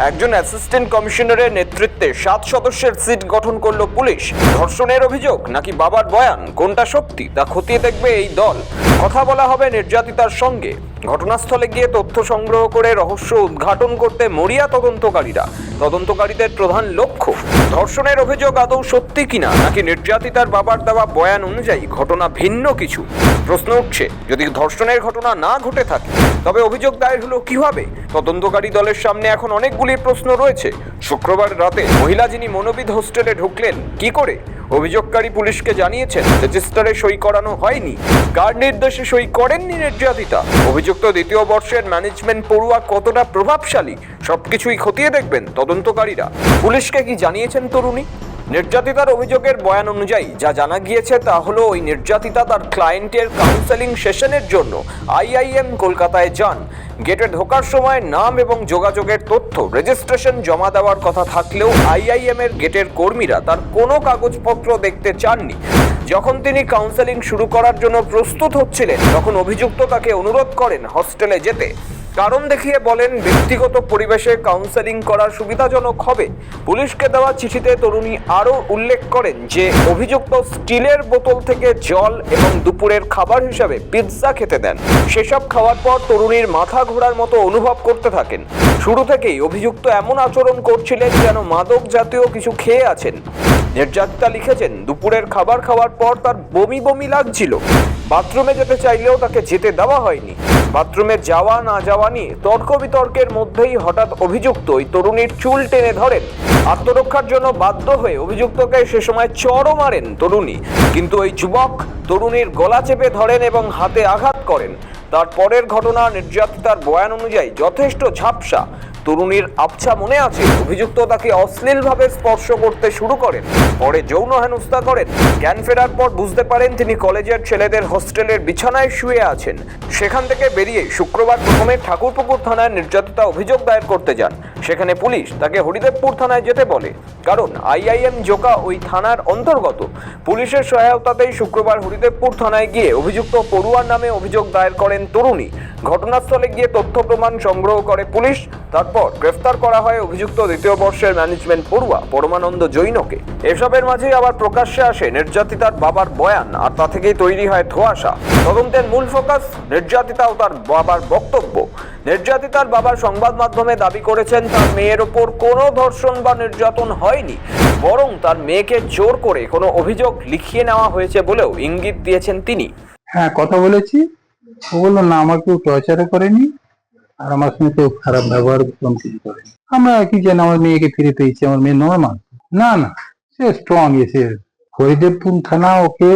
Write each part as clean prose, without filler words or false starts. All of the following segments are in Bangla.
একজন অ্যাসিস্ট্যান্ট কমিশনারের নেতৃত্বে 7 সদস্যের সিট গঠন করলো পুলিশ। ধর্ষণের অভিযোগ নাকি বাবার বয়ান, কোনটা সত্যি তা খতিয়ে দেখবে এই দল। কথা বলা হবে নির্যাতিতার সঙ্গে। ঘটনাস্থলে গিয়ে তথ্য সংগ্রহ করে রহস্য উদ্ঘাটন করতে মরিয়া তদন্তকারীরা। তদন্তকারীদের প্রধান লক্ষ্য ধর্ষণের অভিযোগ আদৌ সত্যি কিনা, নাকি নির্যাতিতার বাবার দেওয়া বয়ান অনুযায়ী ঘটনা ভিন্ন কিছু। প্রশ্ন উঠছে, যদি ধর্ষণের ঘটনা না ঘটে থাকে তবে অভিযোগ দায়ের হলো কিভাবে? তদন্তকারী দলের সামনে এখন অনেকগুলি প্রশ্ন রয়েছে। শুক্রবার রাতে মহিলা যিনি মনোবিদ হোস্টেলে ঢুকলেন কি করে? অভিযোগকারী পুলিশকে জানিয়েছেন রেজিস্টারে সই করানো হয়নি। কার নির্দেশে সই করেননি নির্যাতিতা? অভিযুক্ত দ্বিতীয় বর্ষের ম্যানেজমেন্ট পড়ুয়া কতটা প্রভাবশালী? সবকিছুই খতিয়ে দেখবেন তদন্তকারীরা। পুলিশকে কি জানিয়েছেন তরুণী? নির্যাতিতার অভিযোগের বয়ান অনুযায়ী যা জানা গিয়েছে তা হলো ওই নির্যাতিতা তার ক্লায়েন্টের কাউন্সেলিং সেশনের জন্য আইআইএম কলকাতায় যান। গেটে ঢোকার সময় নাম এবং যোগাযোগের তথ্য রেজিস্ট্রেশন জমা দেওয়ার কথা থাকলেও আইআইএম এর গেটের কর্মীরা তার কোনো কাগজপত্র দেখতে চাননি। যখন তিনি কাউন্সেলিং শুরু করার জন্য প্রস্তুত হচ্ছিলেন তখন অভিযুক্ত তাকে অনুরোধ করেন হস্টেলে যেতে। কারণ দেখিয়ে বলেন ব্যক্তিগত পরিবেশে কাউন্সেলিং করা সুবিধাজনক হবে। পুলিশকে দেওয়া চিঠিতে তরুণী আরও উল্লেখ করেন যে অভিযুক্ত স্টিলের বোতল থেকে জল এবং দুপুরের খাবার হিসাবে পিৎজা খেতে দেন। সেসব খাওয়ার পর তরুণীর মাথা ঘোরার মতো অনুভব করতে থাকেন। শুরু থেকেই অভিযুক্ত এমন আচরণ করছিলেন যেন মাদক জাতীয় কিছু খেয়ে আছেন। নির্যাতিতা লিখেছেন দুপুরের খাবার খাওয়ার পর তার বমি বমি লাগছিল। বাথরুমে যেতে চাইলেও তাকে যেতে দেওয়া হয়নি। বাথরুমে যাওয়া না যাওয়া নিয়ে তর্ক বিতর্কের মধ্যেই হঠাৎ অভিযুক্ত ওই তরুণীর চুল টেনে ধরেন। আত্মরক্ষার জন্য বাধ্য হয়ে অভিযুক্তকে সে সময় চড়ও মারেন তরুণী, কিন্তু ওই যুবক তরুণীর গলা চেপে ধরেন এবং হাতে আঘাত করেন। তারপরের ঘটনা নির্যাতিতার বয়ান অনুযায়ী যথেষ্ট ঝাপসা। তরুণীর আবছা মনে আছে অভিযুক্ত তাকে অশ্লীলভাবে স্পর্শ করতে শুরু করেন, পরে যৌন হেনস্থা করেন। জ্ঞান ফেরার পর বুঝতে পারেন তিনি কলেজের ছেলেদের হোস্টেলের বিছানায় শুয়ে আছেন। সেখান থেকে বেরিয়ে শুক্রবার প্রথমে ঠাকুরপুকুর থানায় নির্যাতিতা অভিযোগ দায়ের করতে যান। সেখানে পুলিশ তাকে হরিদেবপুর থানায় যেতে বলে, কারণ আইআইএম জোকা ওই থানার অন্তর্গত। পুলিশের সহায়তাতেই শুক্রবার হরিদেবপুর থানায় গিয়ে অভিযুক্ত পড়ুয়ার নামে অভিযোগ দায়ের করেন তরুণী। ঘটনাস্থলে গিয়ে তথ্য প্রমাণ সংগ্রহ করে পুলিশ। তারপর গ্রেফতার করা হয় অভিযুক্ত দ্বিতীয় বর্ষের ম্যানেজমেন্ট পড়ুয়া পরমানন্দ জৈনকে। এসবের মাঝেই আবার প্রকাশ্যে আসে নির্যাতিতার বাবার বয়ান, আর তা থেকেই তৈরি হয় ধোঁয়াশা। তদন্তের মূল ফোকাস নির্যাতিতা ও তার বাবার বক্তব্য। নির্যাতিতার বাবার সংবাদ মাধ্যমে দাবি করেছেন তার মেয়ের ওপর কোনো ধর্ষণ বা নির্যাতন হয়নি, বরং তার মেয়েকে জোর করে কোনো অভিযোগ লিখিয়ে নেওয়া হয়েছে বলেও ইঙ্গিত দিয়েছেন তিনি। হ্যাঁ, কথা বলেছি। ও বললো না, আমার কেউ টর্চারও করেনি, আর আমার সঙ্গে কেউ খারাপ ব্যবহার কিছু করেনি। আমরা কি জানি আমার মেয়েকে ফিরে পেয়েছি, আমার মেয়ে নর্মাল। না না, সে স্ট্রং। এসে হরিদেবপুর থানা ওকে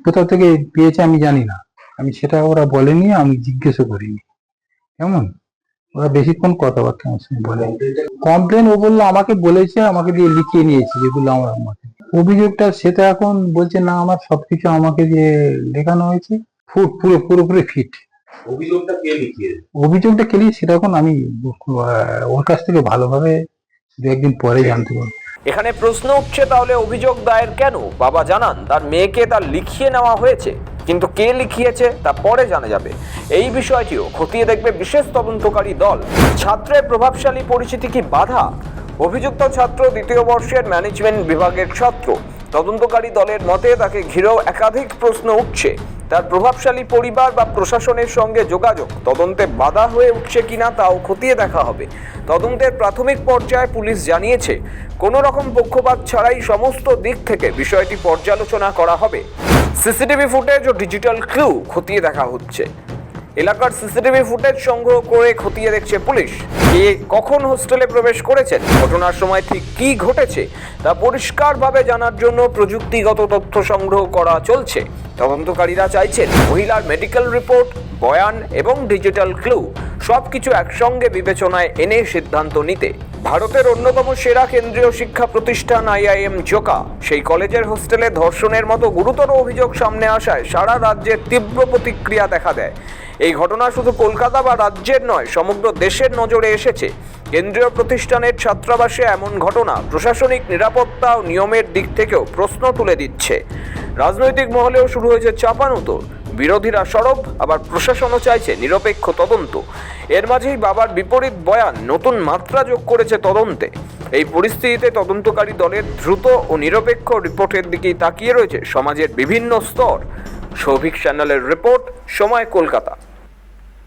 কোথা থেকে পেয়েছে আমি জানি না, আমি সেটা ওরা বলেনি, আমি জিজ্ঞেসও করিনি। কেমন ওরা বেশিক্ষণ কথাবার্তা আমার সঙ্গে বলে। কমপ্লেন ও বললো আমাকে বলেছে, আমাকে দিয়ে লিখিয়ে নিয়েছি যেগুলো আমার আমাকে অভিযোগটা, সেটা এখন বলছে না আমার সবকিছু আমাকে দিয়ে লেখানো হয়েছে, পুরোপুরি ফিট। অভিযোগটা কে লিখে সেটা এখন আমি ওর কাছ থেকে ভালোভাবে দু একদিন পরে জানতে পারবো। এখানে প্রশ্ন উঠছে, তাহলে অভিযোগ দায়ের কেন? বাবা জানান তার মেয়েকে তা লিখিয়ে নেওয়া হয়েছে, কিন্তু কে লিখিয়েছে তা পরে জানা যাবে। এই বিষয়টিও খতিয়ে দেখবে বিশেষ তদন্তকারী দল। ছাত্রের প্রভাবশালী পরিচিতি কি বাধা? অভিযুক্ত ছাত্র দ্বিতীয় বর্ষের ম্যানেজমেন্ট বিভাগের ছাত্র। তদন্তকারী দলের মতে তাকে ঘিরেও একাধিক প্রশ্ন উঠছে। তার প্রভাবশালী পরিবার বা প্রশাসনের সঙ্গে যোগাযোগ তদন্তে বাধা হয়ে উঠছে কিনা তাও খতিয়ে দেখা হবে। তদন্তের প্রাথমিক পর্যায়ে পুলিশ জানিয়েছে কোনো রকম পক্ষপাত ছাড়াই সমস্ত দিক থেকে বিষয়টি পর্যালোচনা করা হবে। সিসিটিভি ফুটেজ ও ডিজিটাল ক্লু খতিয়ে দেখা হচ্ছে। এলাকার সিসিটিভি ফুটেজ সংগ্রহ করে খতিয়ে দেখছে পুলিশ। কে কখন হোস্টেলে প্রবেশ করেছেন, ঘটনার সময় ঠিক কী ঘটেছে তা পরিষ্কারভাবে জানার জন্য প্রযুক্তিগত তথ্য সংগ্রহ করা চলছে। তদন্তকারীরা চাইছেন মহিলার মেডিকেল রিপোর্ট, বয়ান এবং ডিজিটাল ক্লু সবকিছু একসঙ্গে বিবেচনায় এনে সিদ্ধান্ত নিতে। ভারতের অন্যতম সেরা কেন্দ্রীয় শিক্ষা প্রতিষ্ঠান আইআইএম জোকা সেই কলেজের হোস্টেলে ধর্ষণের মতো গুরুতর অভিযোগ সামনে আসায় সারা রাজ্যে তীব্র প্রতিক্রিয়া দেখা দেয়। এই ঘটনা শুধু কলকাতা বা রাজ্যের নয়, সমগ্র দেশের নজরে এসেছে। কেন্দ্রীয় প্রতিষ্ঠানের ছাত্রাবাসে এমন ঘটনা প্রশাসনিক নিরাপত্তা ও নিয়মের দিক থেকেও প্রশ্ন তুলে দিচ্ছে। রাজনৈতিক মহলেও শুরু হয়েছে চাপানুতোর। বিরোধীরা সরব, আবার প্রশাসনও চাইছে নিরপেক্ষ তদন্ত। এর মাঝেই বাবার বিপরীত বয়ান নতুন মাত্রা যোগ করেছে তদন্তে। এই পরিস্থিতিতে তদন্তকারী দলের দ্রুত ও নিরপেক্ষ রিপোর্টের দিকেই তাকিয়ে রয়েছে সমাজের বিভিন্ন স্তর। সৌভিক সান্যালের রিপোর্ট, সময়, কলকাতা।